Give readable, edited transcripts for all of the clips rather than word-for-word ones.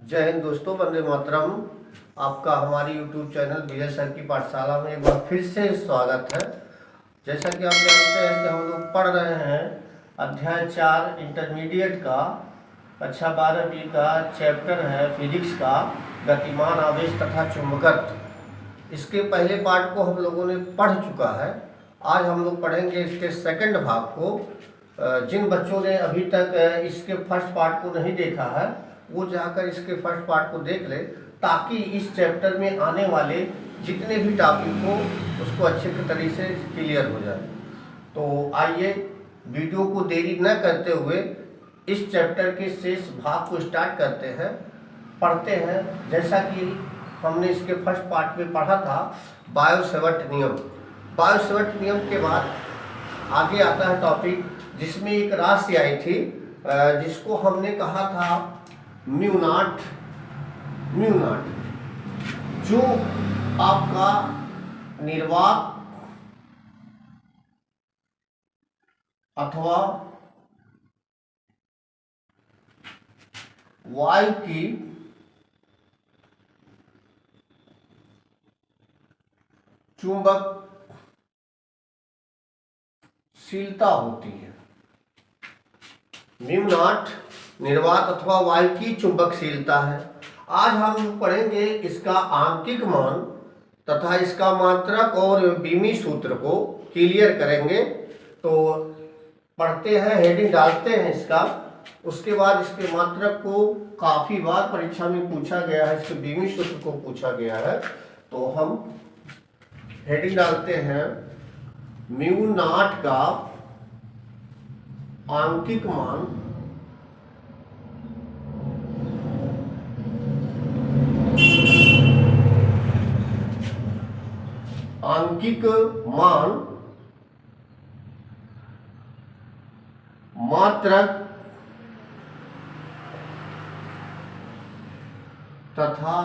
जय हिंद दोस्तों, वंदे मातरम। आपका हमारी YouTube चैनल विजय सर की पाठशाला में एक बार फिर से स्वागत है। जैसा कि आप जानते हैं कि हम लोग पढ़ रहे हैं अध्याय 4 इंटरमीडिएट का कक्षा 12वीं का चैप्टर है फिजिक्स का गतिमान आवेश तथा चुंबकत्व। इसके पहले पार्ट को हम लोगों ने पढ़ चुका है। आज हम लोग पढ़ेंगे इसके सेकंड भाग को। जिन बच्चों ने अभी तक इसके फर्स्ट पार्ट को नहीं देखा है वो जाकर इसके फर्स्ट पार्ट को देख ले, ताकि इस चैप्टर में आने वाले जितने भी टॉपिक हो उसको अच्छे तरीके से क्लियर हो जाए। तो आइए वीडियो को देरी न करते हुए इस चैप्टर के शेष भाग को स्टार्ट करते हैं, पढ़ते हैं। जैसा कि हमने इसके फर्स्ट पार्ट में पढ़ा था बायो-सेवर्ट नियम। बायो-सेवर्ट नियम के बाद आगे आता है टॉपिक जिसमें एक राशि आई थी जिसको हमने कहा था म्यू नॉट, जो आपका निर्वात अथवा वायु की चुंबकशीलता होती है। म्यू नॉट निर्वात अथवा वायु की चुंबकशीलता है। आज हम पढ़ेंगे इसका आंकिक मान तथा इसका मात्रक और बीमी सूत्र को क्लियर करेंगे। तो पढ़ते हैं, हेडिंग डालते हैं इसका। उसके बाद इसके मात्रक को काफ़ी बार परीक्षा में पूछा गया है, इसके बीमी सूत्र को पूछा गया है। तो हम हेडिंग डालते हैं म्यू नॉट का आंकिक मान मात्रक तथा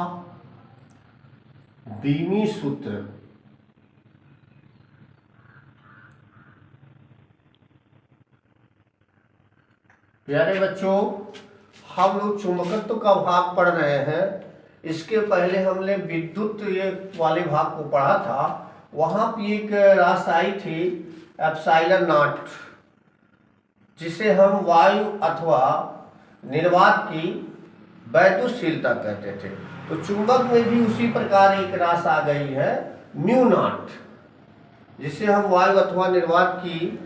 बीमी सूत्र। प्यारे बच्चों, हम लोग चुंबकत्व का भाग पढ़ रहे हैं। इसके पहले हमने विद्युत ये वाले भाग को पढ़ा था। वहां पे एक राशि आई थी एप्सिलॉन नॉट, जिसे हम वायु अथवा निर्वात की वैद्युतशीलता कहते थे। तो चुंबक में भी उसी प्रकार एक राशि आ गई है म्यू नॉट, जिसे हम वायु अथवा निर्वात की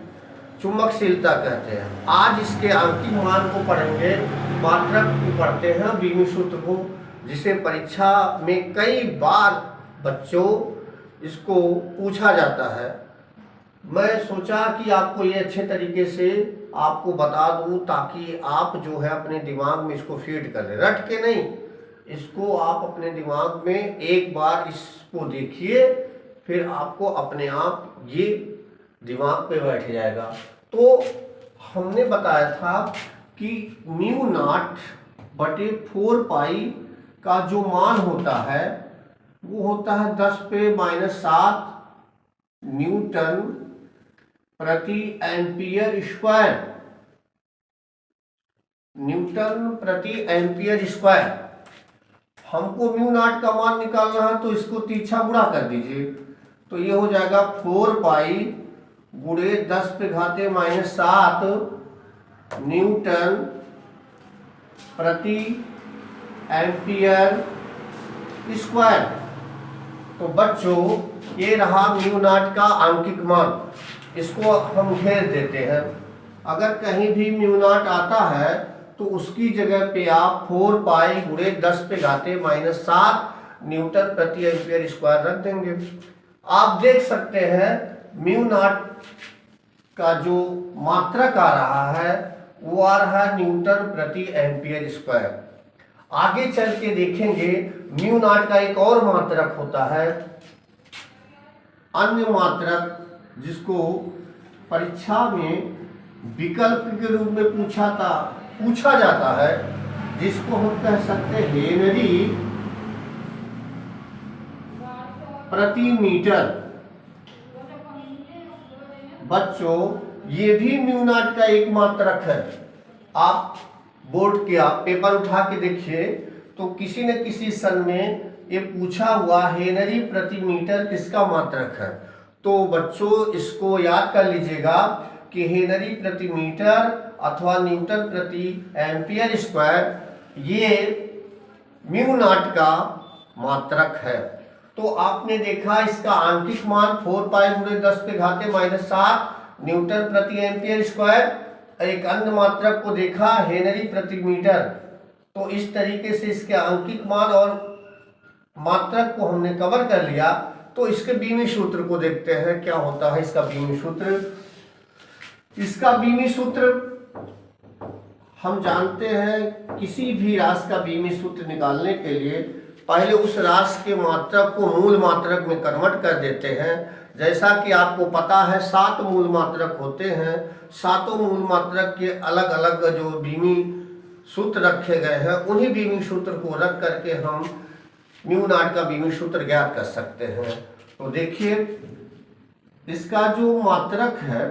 चुंबकशीलता कहते हैं। आज इसके आंकिक मान को पढ़ेंगे, मात्रक को पढ़ते हैं, बीमी सूत्र को, जिसे परीक्षा में कई बार बच्चों इसको पूछा जाता है। मैं सोचा कि आपको ये अच्छे तरीके से आपको बता दूं, ताकि आप जो है अपने दिमाग में इसको फीड कर लें, रट के नहीं। इसको आप अपने दिमाग में एक बार इसको देखिए, फिर आपको अपने आप ये दिमाग पे बैठ जाएगा। तो हमने बताया था कि म्यू नॉट बटे 4 पाई का जो मान होता है वो होता है 10⁻⁷ न्यूटन प्रति एम्पियर स्क्वायर। न्यूटन प्रति एम्पियर स्क्वायर। हमको म्यू नॉट का मान निकालना है, तो इसको तीछा गुणा कर दीजिए। तो ये हो जाएगा 4 पाई गुणे 10⁻⁷ न्यूटन प्रति एम्पियर स्क्वायर। तो बच्चों, ये रहा म्यू नॉट का आंकिक मान। इसको हम घेर देते हैं। अगर कहीं भी म्यू नॉट आता है तो उसकी जगह पे आप 4 पाई गुणे 10⁻⁷ न्यूटन प्रति एम्पियर स्क्वायर रख देंगे। आप देख सकते हैं म्यू नॉट का जो मात्रक आ रहा है वो आ रहा है न्यूटन प्रति एम्पियर स्क्वायर। आगे चल के देखेंगे म्यू नॉट का एक और मात्रक होता है, अन्य मात्रक, जिसको परीक्षा में विकल्प के रूप में पूछा जाता है, जिसको हम कह सकते हैं हेनरी प्रति मीटर। बच्चों, ये भी म्यू नॉट का एक मात्रक है। आप बोर्ड के आप पेपर उठा के देखिए तो किसी न किसी सन में ये पूछा हुआ हेनरी प्रति मीटर किसका मात्रक है। तो बच्चों इसको याद कर लीजिएगा कि हेनरी प्रति मीटर अथवा न्यूटन प्रति एम्पियर स्क्वायर ये म्यू नॉट का मात्रक है। तो आपने देखा इसका आंतरिक मान 4 पाई गुणे 10 पे घाते -7 न्यूटन प्रति एम्पियर स्क्वायर। एक अन्य मात्रक को देखा हेनरी प्रति मीटर। तो इस तरीके से इसके आंतरिक मान और मात्रक को हमने कवर कर लिया। तो इसके बीमी सूत्र को देखते हैं क्या होता है इसका बीमी सूत्र। इसका बीमी सूत्र हम जानते हैं, किसी भी राशि का बीमी सूत्र निकालने के लिए पहले उस राशि के मात्रक को मूल मात्रक में कन्वर्ट कर देते हैं। जैसा कि आपको पता है 7 मूल मात्रक होते हैं, सातों मूल मात्रक के अलग अलग जो बीमी सूत्र रखे गए हैं उन्हीं बीमी सूत्र को रख करके हम म्यू नॉट का बीमी सूत्र ज्ञात कर सकते हैं। तो देखिए इसका जो मात्रक है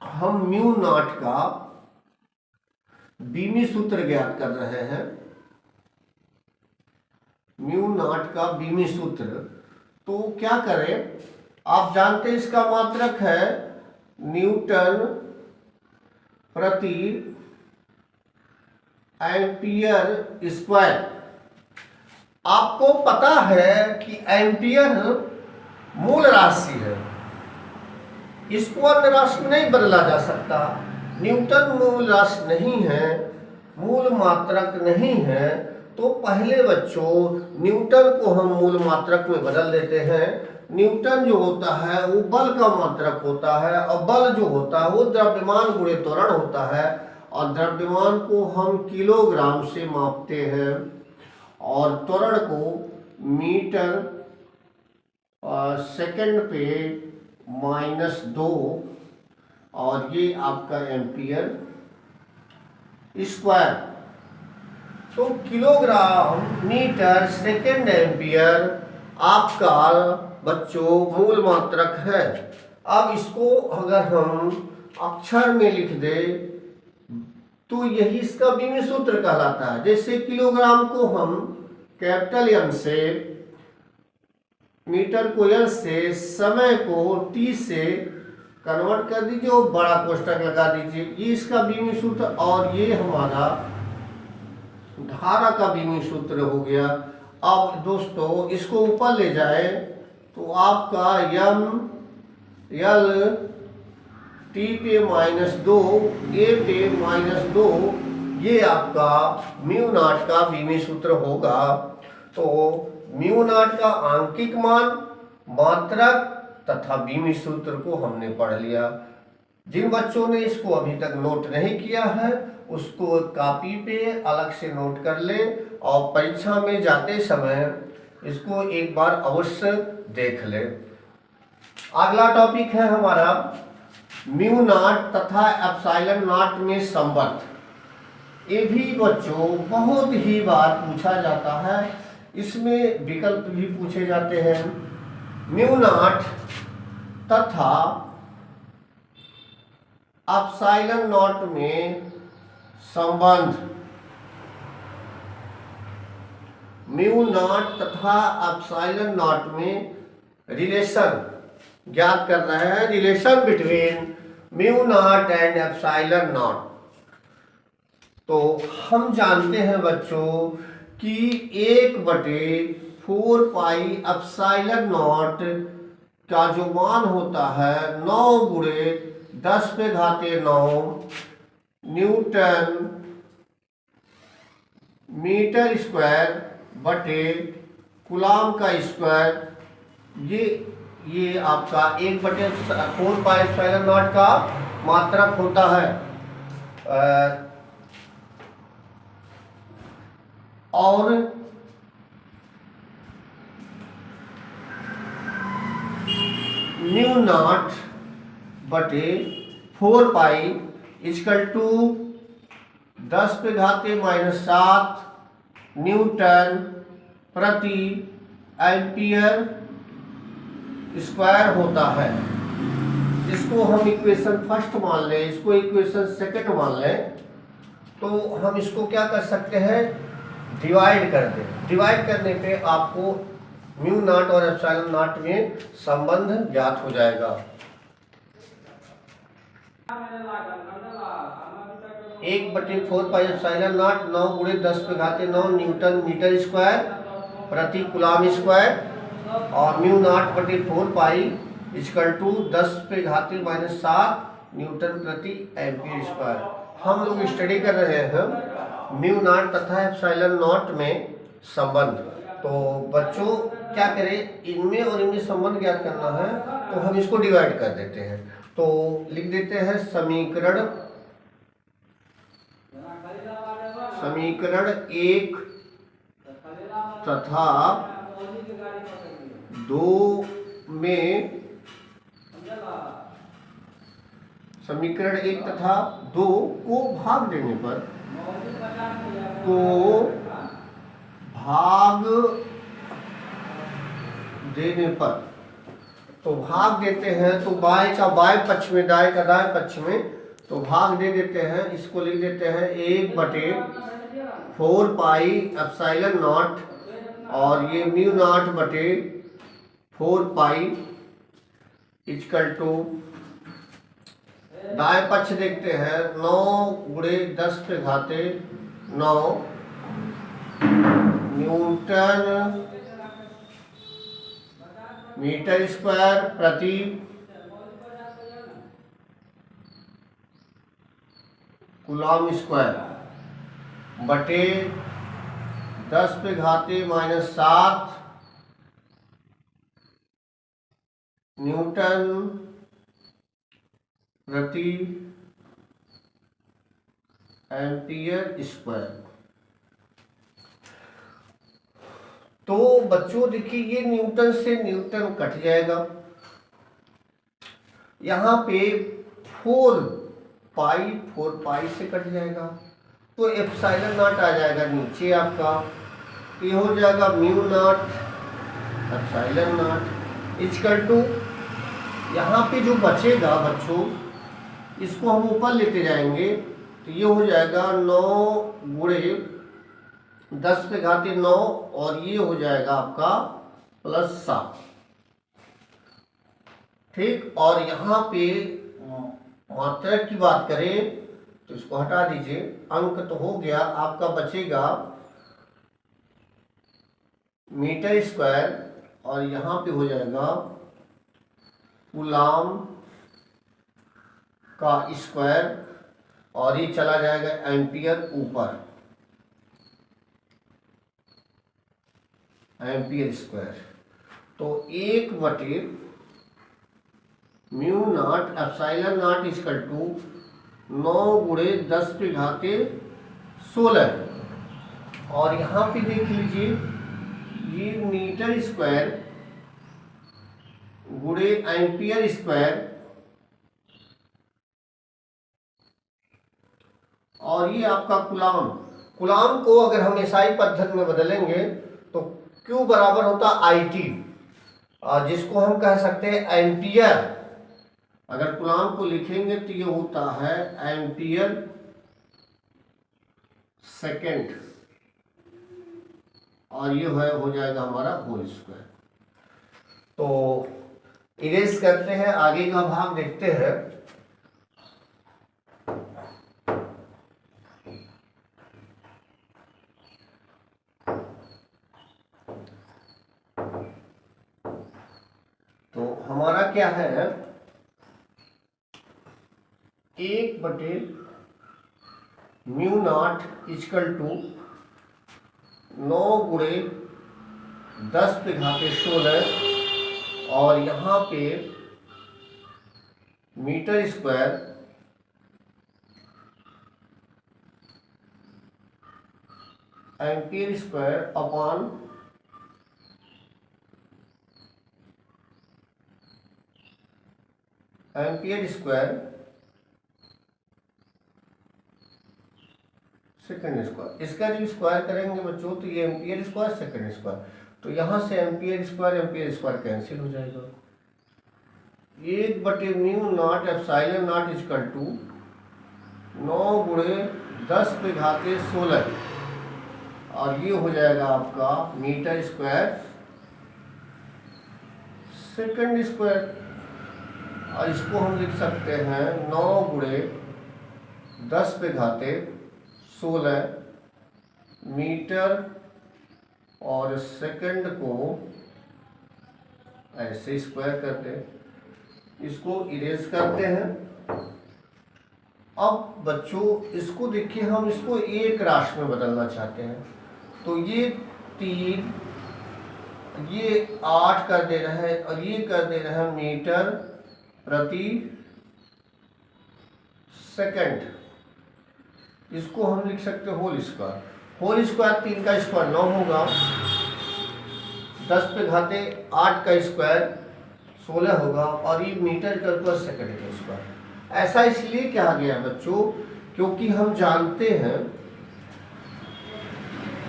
हम म्यू नॉट का बीमी सूत्र ज्ञात कर रहे हैं। म्यू नॉट का बीमी सूत्र तो क्या करें, आप जानते हैं इसका मात्रक है न्यूटन प्रति एम्पियर स्क्वायर। आपको पता है कि एम्पियर मूल राशि है, इसको अन्य राशि में नहीं बदला जा सकता। न्यूटन मूल राशि नहीं है, मूल मात्रक नहीं है। तो पहले बच्चों न्यूटन को हम मूल मात्रक में बदल देते हैं। न्यूटन जो होता है वो बल का मात्रक होता है और बल जो होता है वो द्रव्यमान गुणे त्वरण होता है और द्रव्यमान को हम किलोग्राम से मापते हैं और त्वरण को मीटर सेकंड पे -2 और ये आपका एम्पियर स्क्वायर। तो किलोग्राम मीटर सेकंड एम्पियर आपका बच्चों मूल मात्रक है। अब इसको अगर हम अक्षर में लिख दे तो यही इसका बीमी सूत्र कहलाता है। जैसे किलोग्राम को हम कैपिटल एम से, मीटर को एल से, समय को टी से कन्वर्ट कर दीजिए और बड़ा कोष्टक लगा दीजिए, ये इसका बीमी सूत्र। और ये हमारा धारा का बीमी सूत्र हो गया। अब दोस्तों इसको ऊपर ले जाए तो आपका यम यल टी पे -2 ए पे -2 ये आपका म्यू नॉट का बीमी सूत्र होगा। तो म्यू नॉट का आंकिक मान, मात्रक तथा बीमी सूत्र को हमने पढ़ लिया। जिन बच्चों ने इसको अभी तक नोट नहीं किया है उसको कॉपी पे अलग से नोट कर ले और परीक्षा में जाते समय इसको एक बार अवश्य देख ले। अगला टॉपिक है हमारा म्यू नॉट तथा एप्सिलॉन नॉट में संबंध। ये भी बच्चों बहुत ही बार पूछा जाता है, इसमें विकल्प भी पूछे जाते हैं। म्यू नॉट तथा एप्सिलॉन नॉट में संबंध। म्यू नॉट तथा एप्सिलॉन नॉट में रिलेशन ज्ञात कर रहे हैं। Relation between mu naught and epsilon not. तो हम जानते हैं बच्चों कि 1/4 पाई एप्सिलॉन नॉट का जो मान होता है 9 गुणे 10 पे घाते 9 न्यूटन मीटर स्क्वायर बटे कूलॉम का स्क्वायर। ये आपका 1/4 पाई एप्सिलॉन नॉट का मात्रक होता है। और म्यू नॉट बटे 4 पाई इक्वल टू 10 पे घाते -7 न्यूटन प्रति एम्पियर स्क्वायर होता है। इसको हम इक्वेशन फर्स्ट मान लें, इसको इक्वेशन सेकंड मान लें। तो हम इसको क्या कर सकते हैं, डिवाइड कर दें। डिवाइड करने पे आपको म्यू नॉट और एप्सिलॉन नॉट में संबंध ज्ञात हो जाएगा। 1/4 पाई एप्सिलॉन नॉट 9 गुणे 10⁻9 न्यूटन मीटर स्क्वायर प्रति कूलम स्क्वायर, और म्यू नॉट बटे 4 पाई इक्वल टू 10⁻⁻7 न्यूटन प्रति एम्पियर स्क्वायर। हम लोग स्टडी कर रहे हैं म्यू नॉट तथा एप्सिलॉन नॉट में संबंध। तो बच्चों क्या करें, इनमें और इनमें संबंध ज्ञात करना है तो हम इसको डिवाइड कर देते हैं। तो लिख देते हैं समीकरण 1 तथा 2 में, समीकरण 1 तथा 2 को भाग देने पर, तो भाग देते हैं, तो बाएं का बाएं पक्ष में, दाएं का दाएं पक्ष में, तो भाग दे देते हैं। इसको लिख देते हैं 1/4 पाई एप्सिलॉन नॉट, और ये म्यू नॉट बटे 4 पाई इक्वल टू, दाएं पक्ष देखते हैं 9 गुणे 10⁻9 न्यूटन मीटर स्क्वायर प्रति कूलम स्क्वायर बटे 10⁻⁻7 न्यूटन प्रति एम्पियर स्क्वायर। तो बच्चों देखिए, ये न्यूटन से न्यूटन कट जाएगा, यहाँ पे 4 पाई से कट जाएगा, तो एप्सिलॉन नॉट आ जाएगा नीचे आपका, तो ये हो जाएगा mu naught epsilon not equal to, यहाँ पे जो बचेगा बच्चों इसको हम ऊपर लेते जाएंगे, तो ये हो जाएगा 9 गुणे 10⁻9, और ये हो जाएगा आपका +7, ठीक। और यहाँ पे मात्रक की बात करें तो इसको हटा दीजिए, अंक तो हो गया आपका, बचेगा मीटर स्क्वायर, और यहाँ पे हो जाएगा कूलम का स्क्वायर, और ये चला जाएगा एम्पियर ऊपर, एम्पियर स्क्वायर। तो 1/म्यू not epsilon not equal to 9 गुणे 10⁻16, और यहाँ पे देख लीजिए ये मीटर स्क्वायर गुणे एम्पियर स्क्वायर, और ये आपका कूलम को अगर हम एसआई पद्धति में बदलेंगे तो Q बराबर होता IT, जिसको हम कह सकते हैं एम्पियर। अगर कूलम को लिखेंगे तो ये होता है एम्पियर सेकेंड, और ये हो जाएगा हमारा होल स्क्वायर। तो इरेज करते हैं, आगे का भाग देखते हैं। तो हमारा क्या है, 1/म्यू नॉट इक्वल टू 9 गुणे 10⁻16, और यहाँ पे metre square ampere square upon ampere square second square. इसका जब स्क्वायर करेंगे बच्चों तो ये एम्पियर स्क्वायर सेकंड स्क्वायर, तो यहाँ से एम्पियर स्क्वायर कैंसिल हो जाएगा। 1/म्यू not epsilon not equal to 9 गुणे 10⁻16, और ये हो जाएगा आपका मीटर स्क्वायर सेकंड स्क्वायर। और इसको हम लिख सकते हैं 9 गुणे 10 पे घाते 16 मीटर और सेकंड को ऐसे स्क्वायर करते हैं, इसको इरेज करते हैं। अब बच्चों इसको देखिए, हम इसको एक राशि में बदलना चाहते हैं, तो ये 3 ये 8 कर दे रहा है और ये कर दे रहा है मीटर प्रति सेकंड। इसको हम लिख सकते हैं होल स्क्वायर 3 का स्क्वायर 9 होगा, 10 पे घाते 8 का स्क्वायर 16 होगा और ये मीटर का स्क्वायर सेकंड का स्क्वायर। ऐसा इसलिए कहा गया बच्चों क्योंकि हम जानते हैं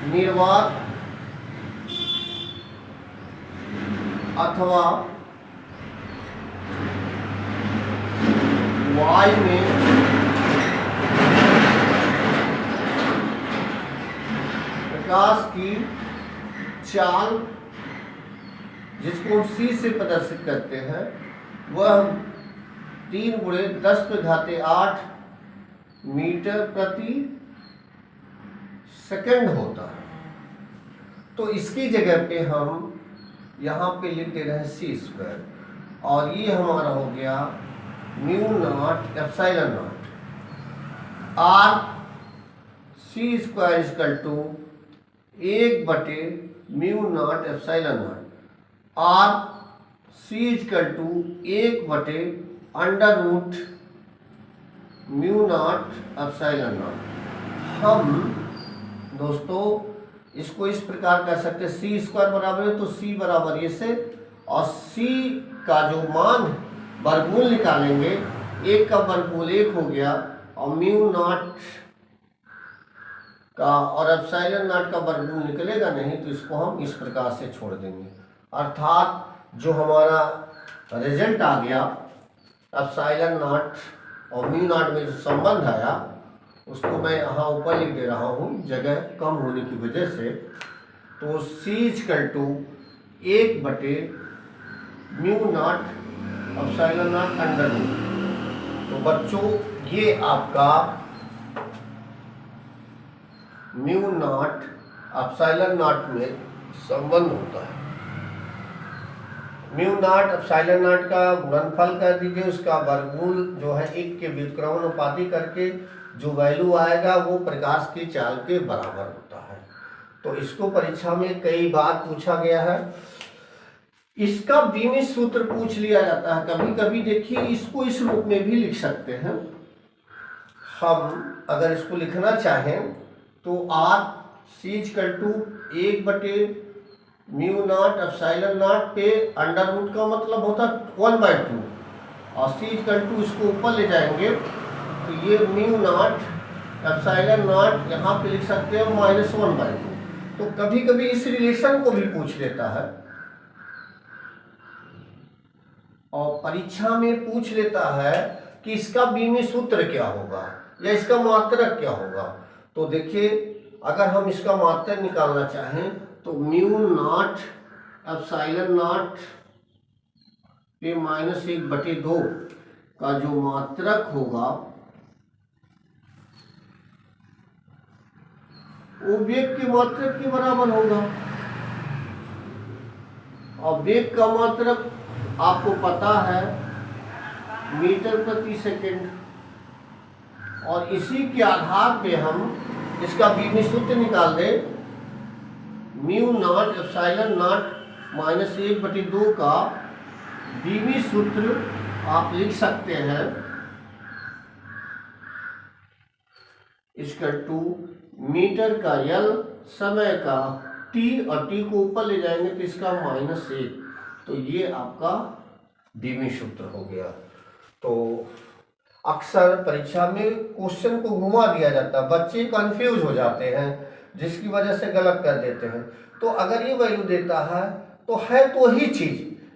निर्वात अथवा वायु में प्रकाश की चाल जिसको C से प्रदर्शित करते हैं वह 3 गुणे 10 पे घाते 8 मीटर प्रति सेकंड होता है। तो इसकी जगह पे हम यहाँ पे लिख दे रहे हैं C स्क्वायर और ये हमारा हो गया mu naught epsilon naught R C square equal to 1 बटे mu naught epsilon naught R C equal to 1 बटे under root mu naught epsilon naught. हम दोस्तों इसको इस प्रकार कर सकते हैं, C स्क्वायर बराबर है तो C बराबर ये से, और C का जो मान वर्गमूल निकालेंगे, 1 का वर्गमूल 1 हो गया और म्यू नॉट का और एप्सिलॉन नॉट का वर्गमूल निकलेगा नहीं, तो इसको हम इस प्रकार से छोड़ देंगे। अर्थात जो हमारा रिजल्ट आ गया एप्सिलॉन नॉट और म्यू नॉट में जो संबंध आया उसको मैं यहाँ ऊपर लिख दे रहा हूँ जगह कम होने की वजह से। तो C इक्वल टू 1 बटे mu naught epsilon naught under root. तो बच्चों ये आपका म्यू नॉट एप्सिलॉन नॉट में संबंध होता है। म्यू नॉट एप्सिलॉन नॉट का गुणनफल कर दीजिए, उसका वर्गमूल जो है 1 के व्युत्क्रमानुपाती करके जो वैल्यू आएगा वो प्रकाश की चाल के बराबर होता है। तो इसको परीक्षा में कई बार पूछा गया है। इसका बीमित सूत्र पूछ लिया जाता है कभी कभी। देखिए इसको इस रूप में भी लिख सकते हैं हम, अगर इसको लिखना चाहें तो आर C इक्वल टू 1 बटे म्यू नॉट एप्सिलॉन नॉट पे अंडर रूट का मतलब होता है 1/2 और C इक्वल टू इसको ऊपर ले जाएंगे तो ये म्यू नॉट एप्सिलॉन नॉट यहाँ पे लिख सकते हैं -1/2। तो कभी कभी इस रिलेशन को भी पूछ लेता है और परीक्षा में पूछ लेता है कि इसका बीमित सूत्र क्या होगा या इसका मात्रक क्या होगा। तो देखिए अगर हम इसका मात्रक निकालना चाहें तो म्यू नॉट एप्सिलॉन नॉट पे -1/2 का जो मात्रक होगा वो वेग के मात्रक के बराबर होगा। और वेग का मात्रक आपको पता है मीटर प्रति सेकंड, और इसी के आधार पे हम इसका बीमित सूत्र निकाल दें। म्यू नॉट एप्सिलॉन नॉट -1/2 का बीमित सूत्र आप लिख सकते हैं इक्वल टू मीटर का L, समय का T और T को ऊपर ले जाएंगे तो इसका -1। तो ये आपका बीमित सूत्र हो गया। तो अक्सर परीक्षा में क्वेश्चन को घुमा दिया जाता है, बच्चे कंफ्यूज हो जाते हैं जिसकी वजह से गलत कर देते हैं। तो अगर ये वैल्यू देता है तो है तो ही चीज,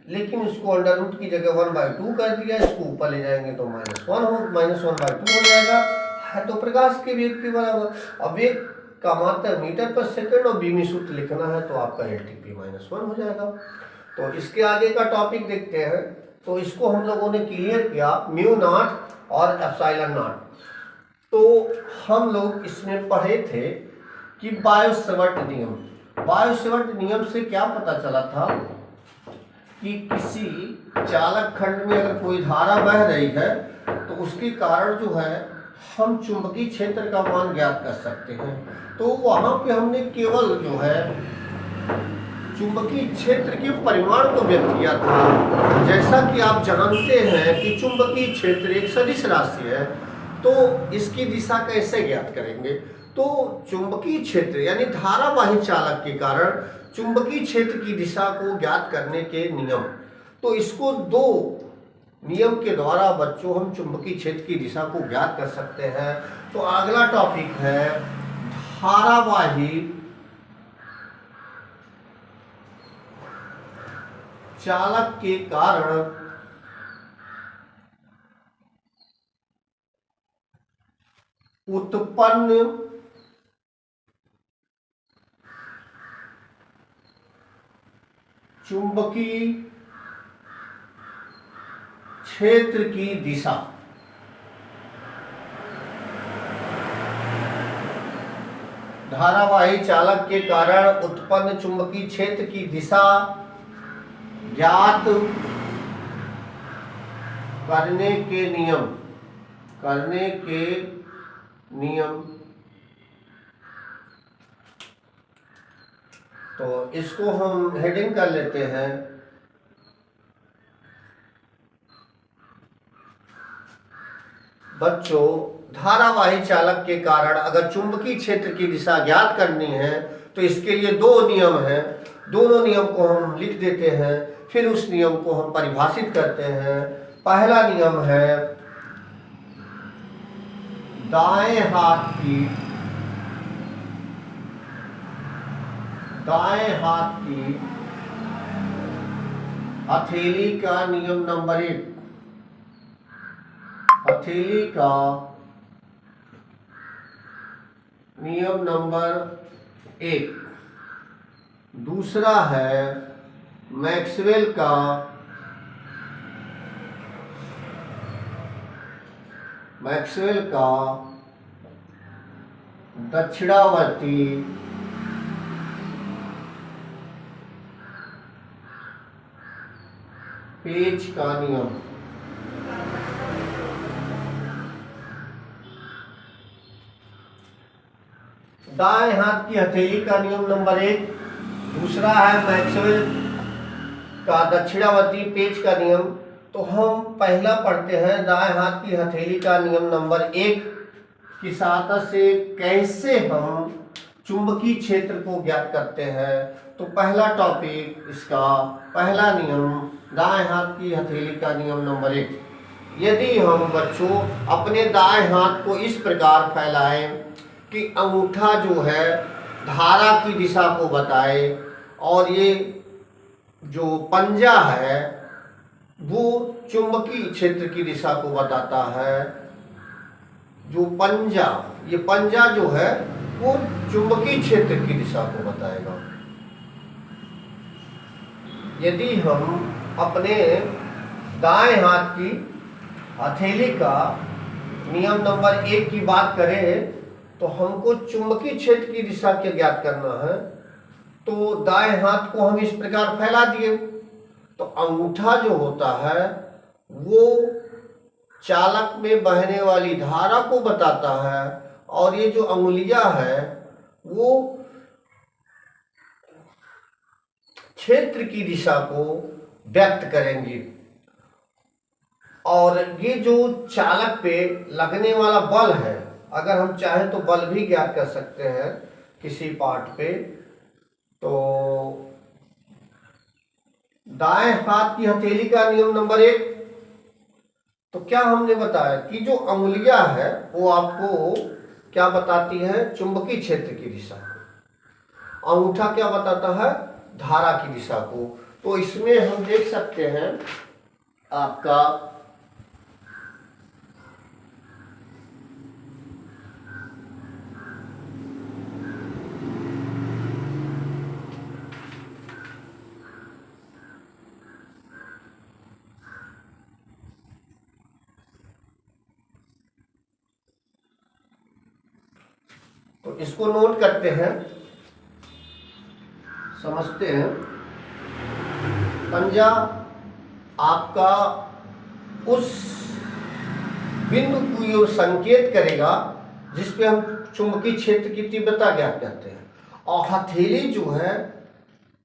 लेकिन उसको अंडर रूट की जगह 1/2 कर दिया, इसको ऊपर ले जाएंगे तो -1/2 हो जाएगा, है तो प्रकाश के वेग के बराबर। अब वेग का मात्रा मीटर पर सेकंड और बीमी सूत्र लिखना है तो आपका LTP-1 हो जाएगा। तो इसके आगे का टॉपिक देखते हैं। तो इसको हम लोगों ने क्लियर किया म्यू नॉट और एप्सिलॉन नॉट। तो हम लोग इसमें पढ़े थे कि बायो-सेवर्ट नियम, बायो-सेवर्ट नियम से क्या पता चला था कि किसी चालक खंड में अगर कोई धारा बह रही है तो उसके कारण जो है हम चुंबकीय क्षेत्र का मान ज्ञात कर सकते हैं। तो वहां पे हमने केवल जो है चुंबकीय क्षेत्र के परिमाण को व्यक्त किया था। जैसा कि आप जानते हैं कि चुंबकीय क्षेत्र एक सदिश राशि है, तो इसकी दिशा कैसे ज्ञात करेंगे? तो चुंबकीय क्षेत्र यानी धारावाही चालक के कारण चुंबकीय क्षेत्र की दिशा को ज्ञात करने के नियम, तो इसको दो नियम के द्वारा बच्चों हम चुंबकीय क्षेत्र की दिशा को ज्ञात कर सकते हैं। तो अगला टॉपिक है धारावाही चालक के कारण उत्पन्न चुंबकीय क्षेत्र की दिशा। धारावाही चालक के कारण उत्पन्न चुंबकीय क्षेत्र की दिशा ज्ञात करने के नियम, तो इसको हम हेडिंग कर लेते हैं बच्चों। धारावाही चालक के कारण अगर चुंबकीय क्षेत्र की दिशा ज्ञात करनी है तो इसके लिए दो नियम हैं। दोनों नियम को हम लिख देते हैं, फिर उस नियम को हम परिभाषित करते हैं। पहला नियम है दाएं हाथ की हथेली का नियम नंबर 1, हथेली का नियम नंबर 1। दूसरा है मैक्सवेल का दक्षिणावर्ती पेच का नियम। दाएं हाथ की हथेली का नियम नंबर 1, दूसरा है मैक्सवेल का दक्षिणावर्ती पेच का नियम। तो हम पहला पढ़ते हैं दाएं हाथ की हथेली का नियम नंबर 1 की सहायता से कैसे हम चुंबकीय क्षेत्र को ज्ञात करते हैं। तो पहला टॉपिक इसका पहला नियम दाएं हाथ की हथेली का नियम नंबर 1। यदि हम बच्चों अपने दाएं हाथ को इस प्रकार फैलाएं कि अंगूठा जो है धारा की दिशा को बताए और ये जो पंजा है वो चुंबकीय क्षेत्र की दिशा को बताता है। जो पंजा, ये पंजा जो है वो चुंबकीय क्षेत्र की दिशा को बताएगा। यदि हम अपने दाएं हाथ की हथेली का नियम नंबर 1 की बात करें तो हमको चुंबकीय क्षेत्र की दिशा क्या ज्ञात करना है। तो दाएं हाथ को हम इस प्रकार फैला दिए तो अंगूठा जो होता है वो चालक में बहने वाली धारा को बताता है और ये जो अंगुलियां है वो क्षेत्र की दिशा को व्यक्त करेंगी। और ये जो चालक पे लगने वाला बल है, अगर हम चाहें तो बल भी ज्ञात कर सकते हैं किसी पार्ट पे। तो दाएं हाथ की हथेली का नियम नंबर 1, तो क्या हमने बताया कि जो अंगुलियां है वो आपको क्या बताती है, चुंबकीय क्षेत्र की दिशा को। अंगूठा क्या बताता है, धारा की दिशा को। तो इसमें हम देख सकते हैं आपका तो इसको नोट करते हैं, समझते हैं। पंजा आपका उस बिंदु को ये संकेत करेगा जिस पे हम चुंबकीय क्षेत्र की तीव्रता ज्ञात करते हैं, और हथेली जो है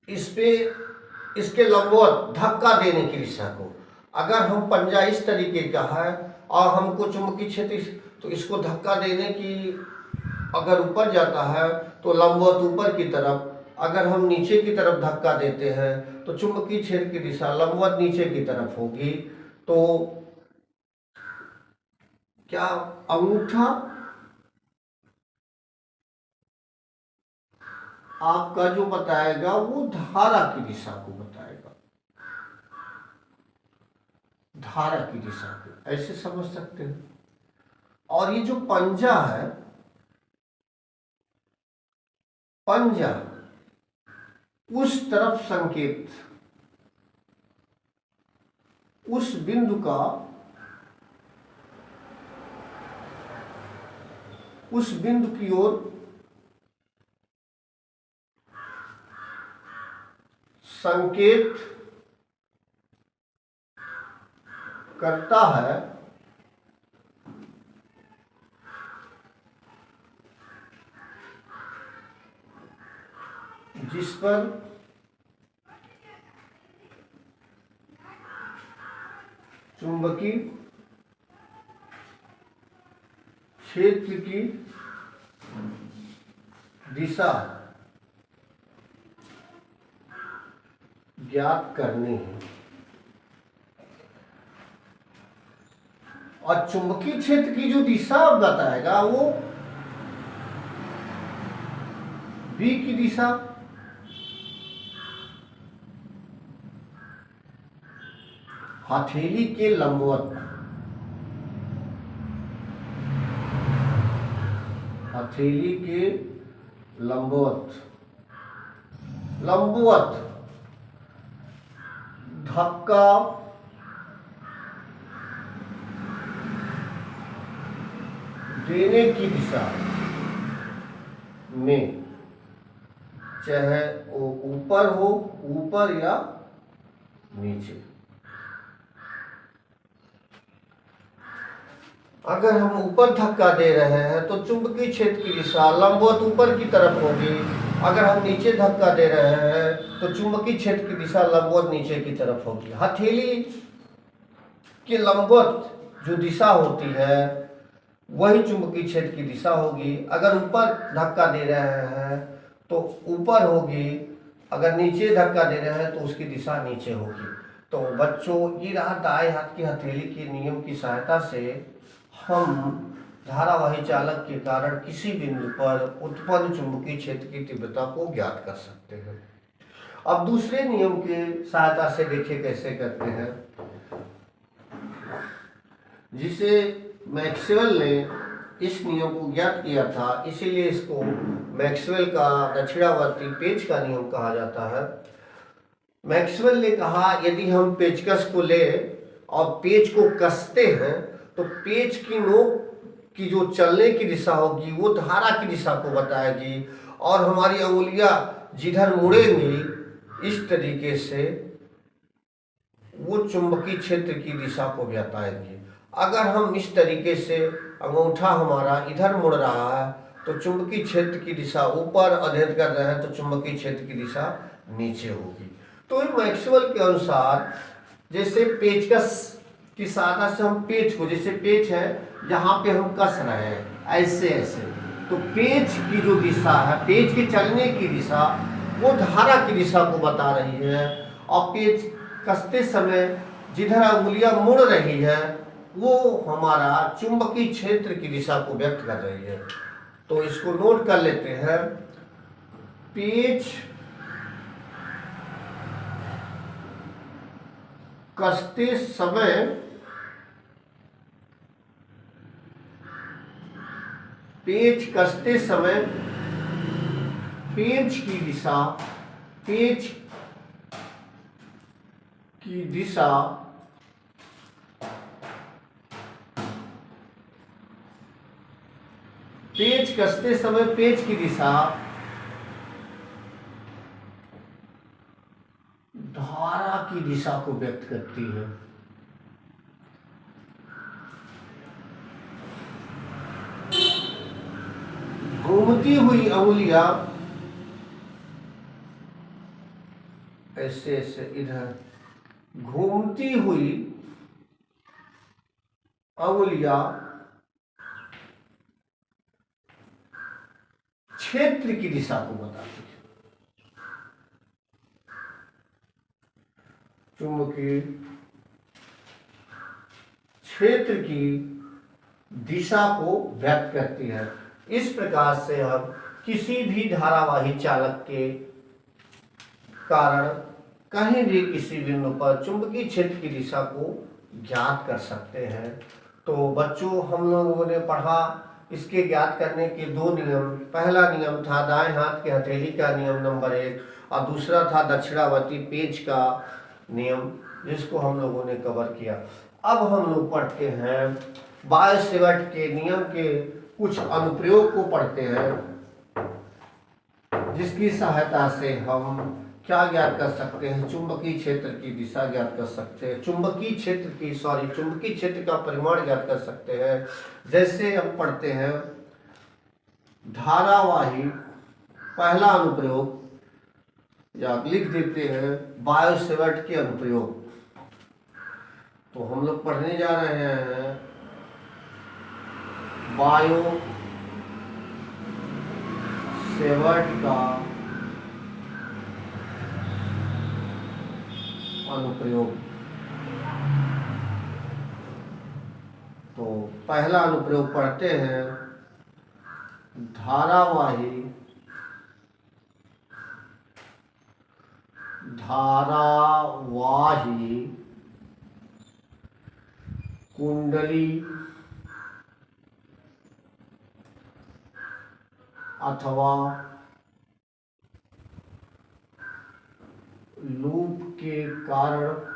इस पे इसके लंबवत धक्का देने की दिशा को, अगर हम पंजा इस तरीके का है और हमको चुंबकीय क्षेत्र, तो इसको धक्का देने की, अगर ऊपर जाता है तो लंबवत ऊपर की तरफ, अगर हम नीचे की तरफ धक्का देते हैं तो चुंबकीय क्षेत्र की दिशा लंबवत नीचे की तरफ होगी। तो क्या अंगूठा आपका जो बताएगा वो धारा की दिशा को बताएगा, धारा की दिशा को, ऐसे समझ सकते हैं। और ये जो पंजा है, पंजा उस तरफ संकेत, उस बिंदु का, उस बिंदु की ओर संकेत करता है जिस पर चुंबकीय क्षेत्र की दिशा ज्ञात करनी है। और चुंबकीय क्षेत्र की जो दिशा बताएगा वो बी की दिशा, हथेली के लंबवत, हथेली के लंबवत, लंबवत धक्का देने की दिशा में, चाहे वो ऊपर हो, ऊपर या नीचे। अगर हम ऊपर धक्का दे रहे हैं तो चुंबकीय क्षेत्र की दिशा लंबवत ऊपर की तरफ होगी, अगर हम नीचे धक्का दे रहे हैं तो चुंबकीय क्षेत्र की दिशा लंबवत नीचे की तरफ होगी। हथेली के लंबवत जो दिशा होती है वही चुंबकीय क्षेत्र की दिशा होगी। अगर ऊपर धक्का दे रहे हैं तो ऊपर होगी, अगर नीचे धक्का दे रहे हैं तो उसकी दिशा नीचे होगी। तो बच्चों, ये रहा दाएं हाथ की हथेली के नियम की सहायता से हम धारावाही चालक के कारण किसी बिंदु पर उत्पन्न चुंबकीय क्षेत्र की तीव्रता को ज्ञात कर सकते हैं। अब दूसरे नियम की सहायता से देखिए कैसे करते हैं, जिसे मैक्सवेल ने इस नियम को ज्ञात किया था, इसीलिए इसको मैक्सवेल का दक्षिणावर्ती पेच का नियम कहा जाता है। मैक्सवेल ने कहा यदि हम पेचकस को ले और पेच को कसते हैं तो पेच की नोक की जो चलने की दिशा होगी वो धारा की दिशा को बताएगी, और हमारी अंगुलियां जिधर मुड़ेंगी इस तरीके से वो चुंबकीय क्षेत्र की दिशा को बताएगी। अगर हम इस तरीके से अंगूठा हमारा इधर मुड़ रहा है तो चुंबकीय क्षेत्र की दिशा ऊपर अध्ययन कर रहे हैं तो चुंबकीय क्षेत्र की दिशा नीचे होगी। तो मैक्सवेल के अनुसार जैसे पेचकस की सहायता से हम पेच को, जैसे पेच है यहाँ पे हम कस रहे हैं ऐसे ऐसे, तो पेच की जो दिशा है, पेच के चलने की दिशा वो धारा की दिशा को बता रही है, और पेच कसते समय जिधर अंगुलियां मुड़ रही है वो हमारा चुंबकीय क्षेत्र की दिशा को व्यक्त कर रही है। तो इसको नोट कर लेते हैं। पेच कसते समय पेच कसते समय पेच की दिशा, पेच की दिशा पेच कसते समय पेच की दिशा धारा की दिशा को व्यक्त करती है। घूमती हुई अंगुलियां ऐसे ऐसे इधर, घूमती हुई अंगुलियां क्षेत्र की दिशा को बताती है। चुंबकीय क्षेत्र की दिशा को व्यक्त करती है। इस प्रकार से हम किसी भी धारावाही चालक के कारण कहीं भी किसी बिंदु पर चुंबकीय क्षेत्र की दिशा को ज्ञात कर सकते हैं। तो बच्चों, हम लोगों ने पढ़ा इसके ज्ञात करने के दो नियम। पहला नियम था दाएं हाथ के हथेली का नियम नंबर 1, और दूसरा था दक्षिणावर्ती पेच का नियम, जिसको हम लोगों ने कवर किया। अब हम लोग पढ़ते हैं बाय-सेवर्ट के नियम के कुछ अनुप्रयोग को पढ़ते हैं, जिसकी सहायता से हम क्या ज्ञात कर सकते हैं, चुंबकीय क्षेत्र की दिशा ज्ञात कर सकते हैं, चुंबकीय क्षेत्र का परिमाण ज्ञात कर सकते हैं। जैसे हम पढ़ते हैं धारावाही, पहला अनुप्रयोग, या लिख देते हैं बाय-सेवर्ट के अनुप्रयोग। तो हम लोग पढ़ने जा रहे हैं बाय-सेवर्ट का अनुप्रयोग। तो पहला अनुप्रयोग पढ़ते हैं धारावाही कुंडली अथवा लूप के कारण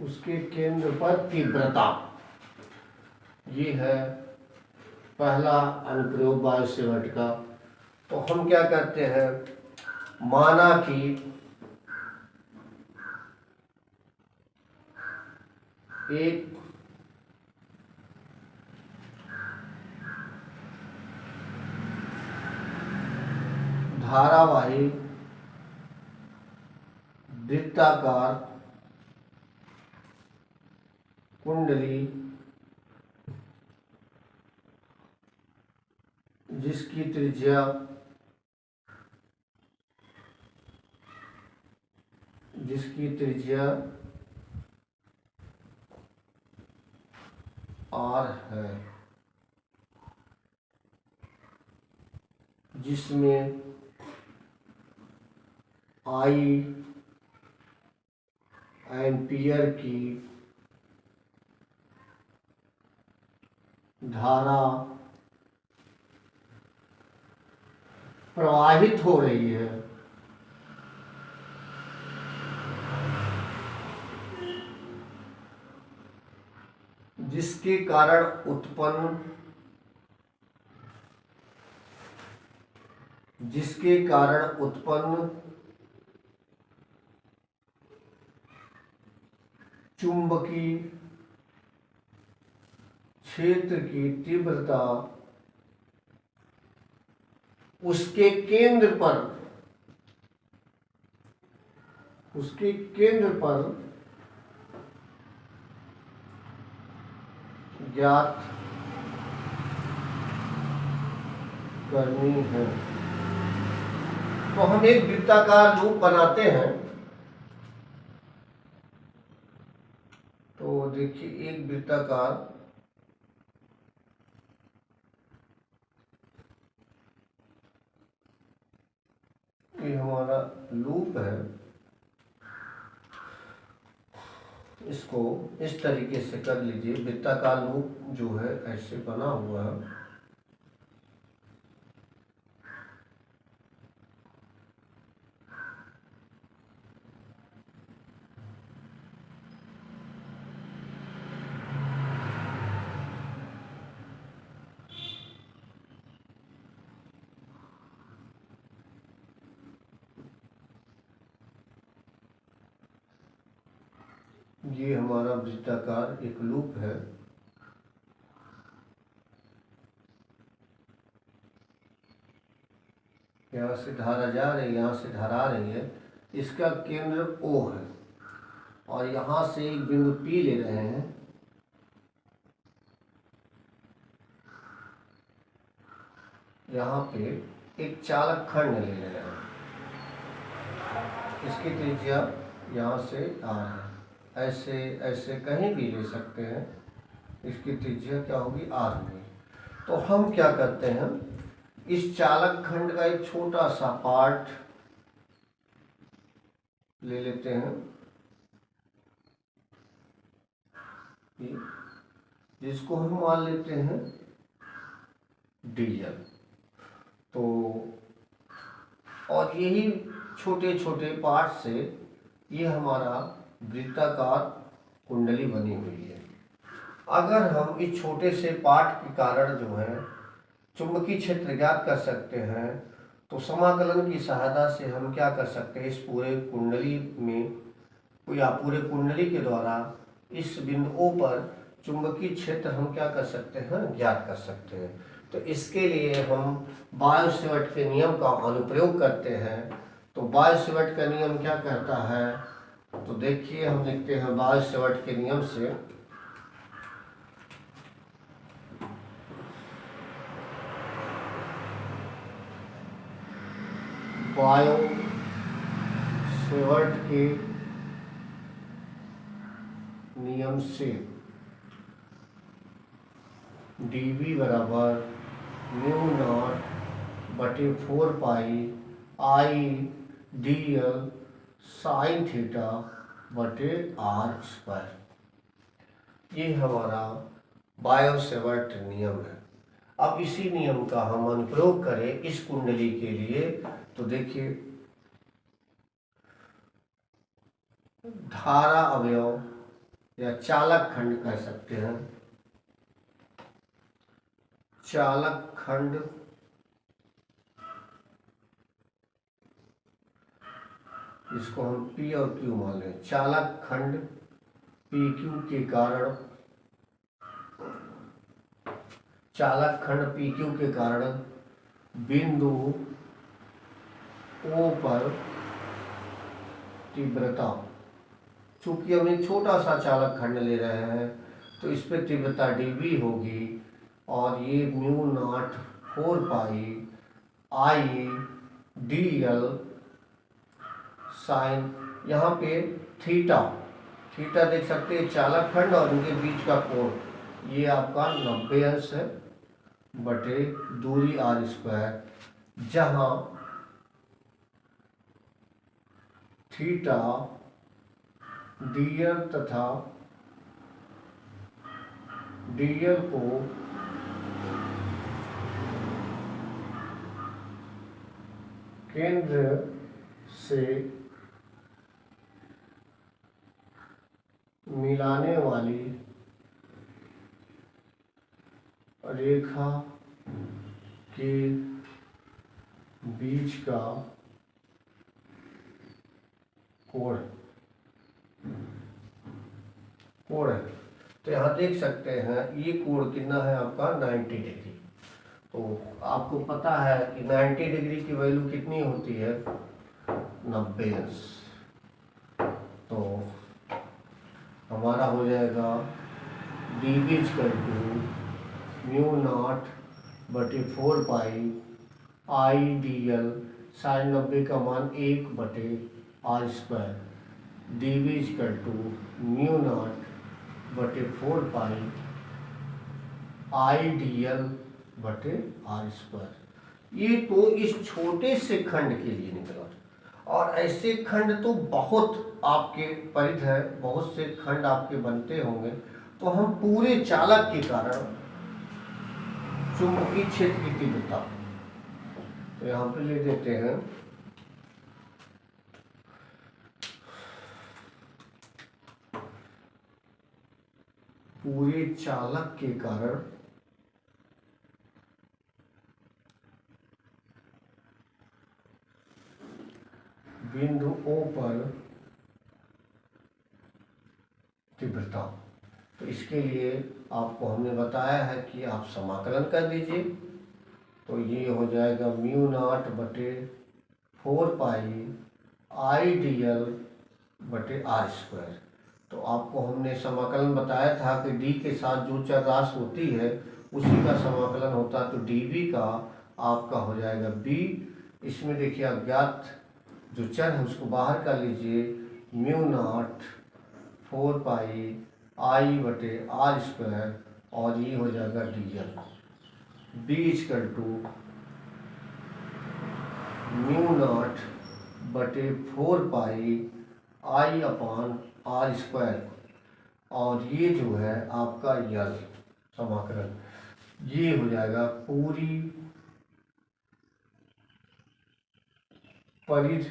उसके केंद्र पर तीव्रता, ये है पहला अनुप्रयोग बाय-सेवर्ट का। तो हम क्या करते हैं, माना कि एक धारावाही वृत्ताकार कुंडली जिसकी त्रिज्या R है, जिसमें I एम्पियर की धारा प्रवाहित हो रही है, जिसके कारण उत्पन्न चुंबकीय क्षेत्र की तीव्रता उसके केंद्र पर ज्ञात करनी है। तो हम एक वृत्ताकार लूप बनाते हैं। तो देखिए, एक वृत्ताकार ये हमारा लूप है। इसको इस तरीके से कर लीजिए। वृत्ताकार लूप जो है ऐसे बना हुआ है। ये हमारा वृत्ताकार एक लूप है। यहाँ से धारा जा रही है, यहाँ से धारा आ रही है। इसका केंद्र O है और यहाँ से एक बिंदु P ले रहे हैं। यहाँ पे एक चालक खंड ले रहे हैं। इसकी त्रिज्या यहाँ से आ रहा है, ऐसे ऐसे कहीं भी ले सकते हैं। इसकी त्रिज्या क्या होगी, R होगी। तो हम क्या करते हैं, इस चालक खंड का एक छोटा सा पार्ट ले लेते हैं, जिसको हम मान लेते हैं डीएल। तो और यही छोटे छोटे पार्ट से ये हमारा वृत्ताकार कुंडली बनी हुई है। अगर हम इस छोटे से पार्ट के कारण जो है चुंबकीय क्षेत्र ज्ञात कर सकते हैं, तो समाकलन की सहायता से हम क्या कर सकते हैं, इस पूरे कुंडली में या पूरे कुंडली के द्वारा इस बिंदु O पर चुंबकीय क्षेत्र हम क्या कर सकते हैं, ज्ञात कर सकते हैं। तो इसके लिए हम बायो-सेवर्ट के नियम का अनुप्रयोग करते हैं। तो बायो-सेवर्ट का नियम क्या कहता है, तो देखिए हम लिखते हैं बायो-सेवर्ट के नियम से बायो-सेवर्ट के नियम से dV बराबर म्यू नॉट बटे 4 पाई आई dl साइन थीटा बटे r स्क्वायर। ये हमारा बायो-सेवर्ट नियम है। अब इसी नियम का हम अनुप्रयोग करें इस कुंडली के लिए, तो देखिए धारा अवयव या चालक खंड कह सकते हैं, चालक खंड इसको हम P और Q मान लें। चालक खंड PQ के कारण, चालक खंड PQ के कारण बिंदु O पर तीव्रता, चूंकि हम एक छोटा सा चालक खंड ले रहे हैं तो इस पर तीव्रता dV होगी और ये म्यू नॉट 4 पाई आई dl साइन, यहाँ पे थीटा, थीटा देख सकते हैं चालक खंड और इनके बीच का कोण, ये आपका 90 अंश है बटे दूरी r स्क्वायर, जहाँ थीटा dl तथा dl को केंद्र से मिलाने वाली रेखा के बीच का कोण है। तो यहाँ देख सकते हैं ये कोण कितना है आपका 90 डिग्री। तो आपको पता है कि 90 डिग्री की वैल्यू कितनी होती है, 90 अंश। तो हमारा हो जाएगा dV म्यू नॉट बटे 4 पाई आई dl साइन 90 का मान 1 बटे r square, dV mu naught बटे 4 पाई आई dl बटे r स्क्वायर। ये तो इस छोटे से खंड के लिए निकला। और ऐसे खंड तो बहुत आपके परिध है, बहुत से खंड आपके बनते होंगे। तो हम पूरे चालक के कारण चुंबकीय क्षेत्र की तीव्रता तो यहाँ पे ले देते हैं पूरे चालक के कारण बिंदु O पर तीव्रता। तो इसके लिए आपको हमने बताया है कि आप समाकलन कर दीजिए। तो ये हो जाएगा म्यू नॉट बटे 4 पाई आई डी एल बटे आर स्क्वायर। तो आपको हमने समाकलन बताया था कि डी के साथ जो चर राशि होती है उसी का समाकलन होता है। तो डी वी का आपका हो जाएगा बी। इसमें देखिए अज्ञात जो चर है उसको बाहर कर लीजिए, म्यू नॉट 4 पाई आई बटे आर स्क्वायर और ये हो जाएगा D L. B equal to mu naught बटे 4 पाई आई अपान आर स्क्वायर और ये जो है आपका यल समाकलन, ये हो जाएगा पूरी परिध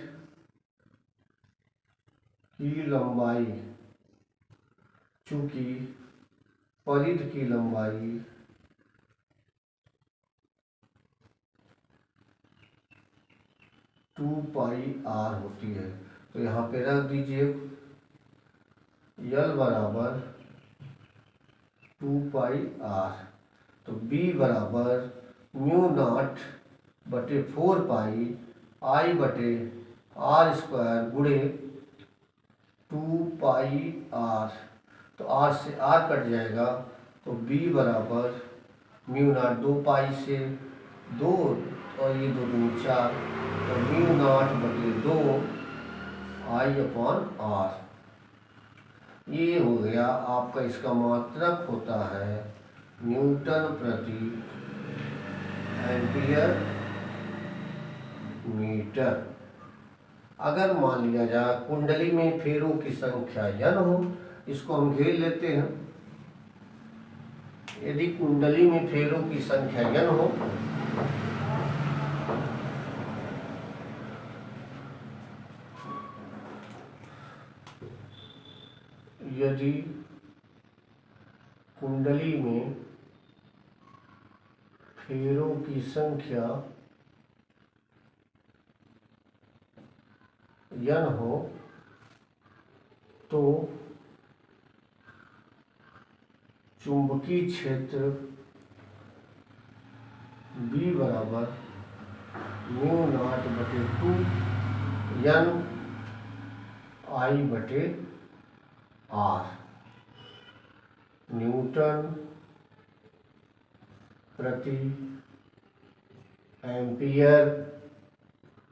की लंबाई, चूंकि परिध की लंबाई टू पाई आर होती है। तो यहाँ पे रख दीजिए यल बराबर 2 पाई आर। तो बी बराबर म्यू नॉट बटे 4 पाई आई बटे आर स्क्वायर गुणे 2 पाई आर। तो आर से आर कट जाएगा। तो बी बराबर म्यू नॉट 2 पाई से 2 और ये 2 दूनी 4। तो म्यू नॉट बटे 2 आई अपॉन आर। ये हो गया आपका, इसका मात्रक होता है न्यूटन प्रति एम्पियर मीटर। अगर मान लिया जाए कुंडली में फेरों की संख्या n हो, इसको हम घेर लेते हैं। यदि कुंडली में फेरों की संख्या n हो यदि कुंडली में फेरों की संख्या n हो तो चुंबकीय क्षेत्र B बराबर म्यू नॉट बटे 2 n आई बटे आर न्यूटन प्रति एम्पियर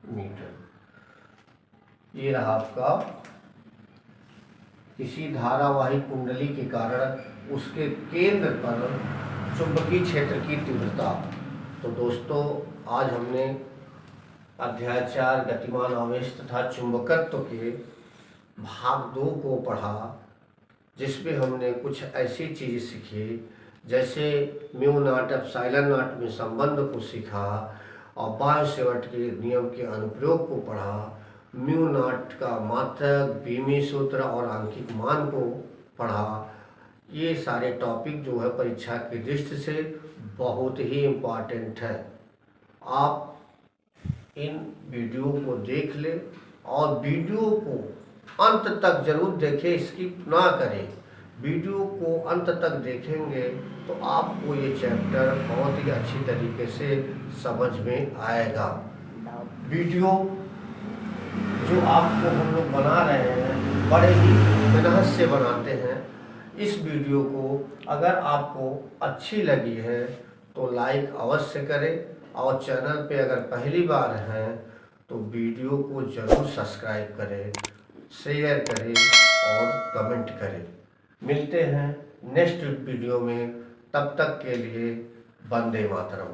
मीटर। ये रहा आपका किसी धारावाही कुंडली के कारण उसके केंद्र पर चुंबकीय क्षेत्र की तीव्रता। तो दोस्तों, आज हमने अध्याय 4 गतिमान आवेश तथा चुंबकत्व के भाग 2 को पढ़ा, जिसमें हमने कुछ ऐसी चीज़ें सीखी जैसे म्यू नॉट एप्सिलॉन नॉट में संबंध को सीखा और बायो-सेवर्ट के नियम के अनुप्रयोग को पढ़ा, म्यू नॉट का मात्रक, बीमी सूत्र और आंकिक मान को पढ़ा। ये सारे टॉपिक जो है परीक्षा की दृष्टि से बहुत ही इम्पॉर्टेंट है। आप इन वीडियो को देख लें और वीडियो को अंत तक जरूर देखें, स्किप ना करें। वीडियो को अंत तक देखेंगे तो आपको ये चैप्टर बहुत ही अच्छी तरीके से समझ में आएगा। वीडियो जो आपको हम लोग बना रहे हैं बड़े ही मेहनत से बनाते हैं। इस वीडियो को अगर आपको अच्छी लगी है तो लाइक अवश्य करें और चैनल पे अगर पहली बार हैं तो वीडियो को ज़रूर सब्सक्राइब करें, शेयर करें और कमेंट करें। मिलते हैं नेक्स्ट वीडियो में, तब तक के लिए वंदे मातरम।